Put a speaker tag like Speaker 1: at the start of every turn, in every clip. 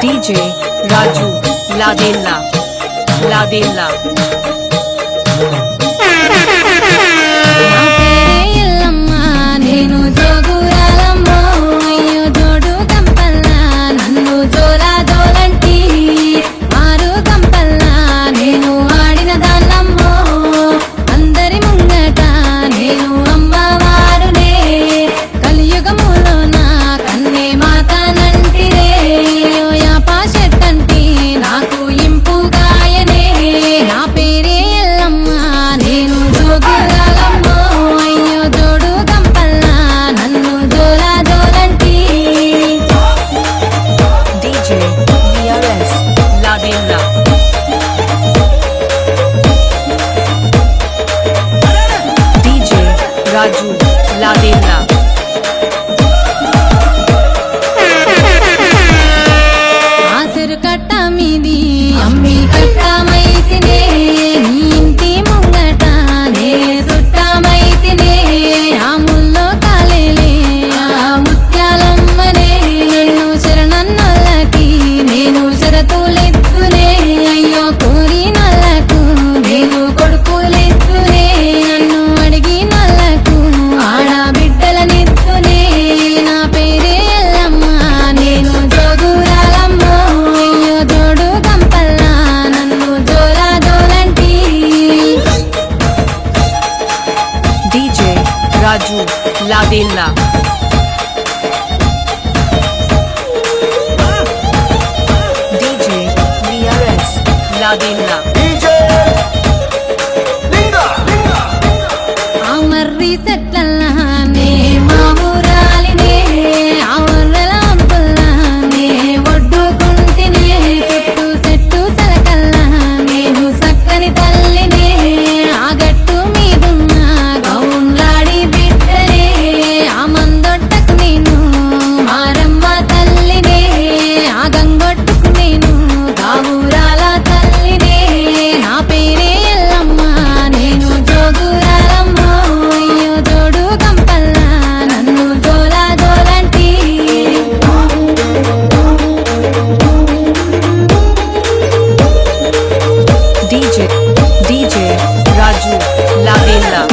Speaker 1: DJ Raju Ladella Ladella
Speaker 2: నా పేరే యెల్లమ్మ నేను జోగురాలమ్మో అయ్యో జోడు కంపల్లా నన్ను జోలా జోలంటి మారు కంపల్లా నేను ఆడిన దాన్నమ్మో అందరి ముంగట నేను అమ్మవారునే కలియుగములో నా కన్నే మాతనంటిరే యాపా చెట్టంటి నాకు ఇంపుగాయనే నా పేరే యెల్లమ్మ నేను జోగురాలమ్మో అయ్యో జోడు కంపల్లా నన్ను జోలా జోలంటి
Speaker 1: DJ PRS Ladella DJ Raju Ladella
Speaker 2: ఆసరు కట్ట మీది అమ్మి కట్టమైతినే నీ ఇంటి ముంగట నే సుట్టమైతినే ఆ ముల్లో కాలేలే ఆ ముత్యాలమ్మనే నన్ను శరణన్నోళ్ళకి నేను శరతులెత్తునే అయ్యో కోరినోళ్ళకు నేను కొడుకులెత్తునే నన్ను అడిగినోళ్ళకు ఆడబిడ్డలనెత్తునే నా పేరే యెల్లమ్మ నేను జోగురాలమ్మో అయ్యో జోడు కంపల్లా నన్ను జోలా జోలంటి
Speaker 1: DJ Raju Ladella DJ PRS Ladella
Speaker 2: ఆ మర్రి చెట్లల్లానే మా ఊరాలినే ఆ వర్రల వంపుల్లానే ఒడ్డుకుంటినే చుట్టూ చెట్టు చలకల్లా నేను సక్కని తల్లినే ఆ గట్టు మీదున్న గౌన్లాడి బిడ్డనే ఆ మందొట్టకు నేను మారమ్మ తల్లినే ఆ గంగొట్టుకు నేను గావురాల తల్లినే నా పేరే యెల్లమ్మ నేను జోగురాలమ్మో అయ్యో జోడు కంపల్లా నన్ను జోలా జోలంటి
Speaker 1: DJ Raju Ladella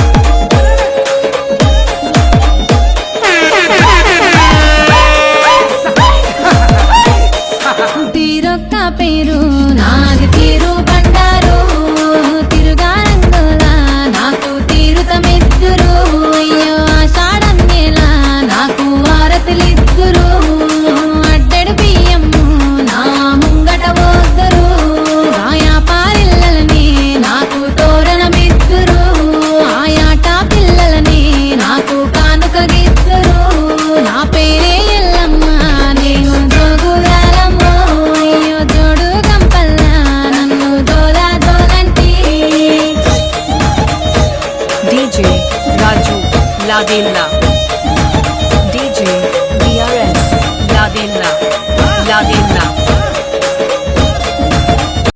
Speaker 2: తీరొక్క పేరు నాది తీరు బండారు తిరుగారంగోలా నాకు తీరుతమిద్దురు అయ్యో ఆషాఢం నెలా నాకు హారతులిద్దురు అడ్డెడు బియ్యము నా ముంగట పోద్దరు ఆయా పారిల్లలని నాకు తోరణమిద్దురు ఆయాట పిల్లలని నాకు కానుకగిద్దురు నా పేరే యెల్లమ్మ నేను జోగురాలమ్మో అయ్యో జోడు కంపల్లా నన్ను జోలా జోలంటి
Speaker 1: DJ Raju Ladella DJ PRS Ladella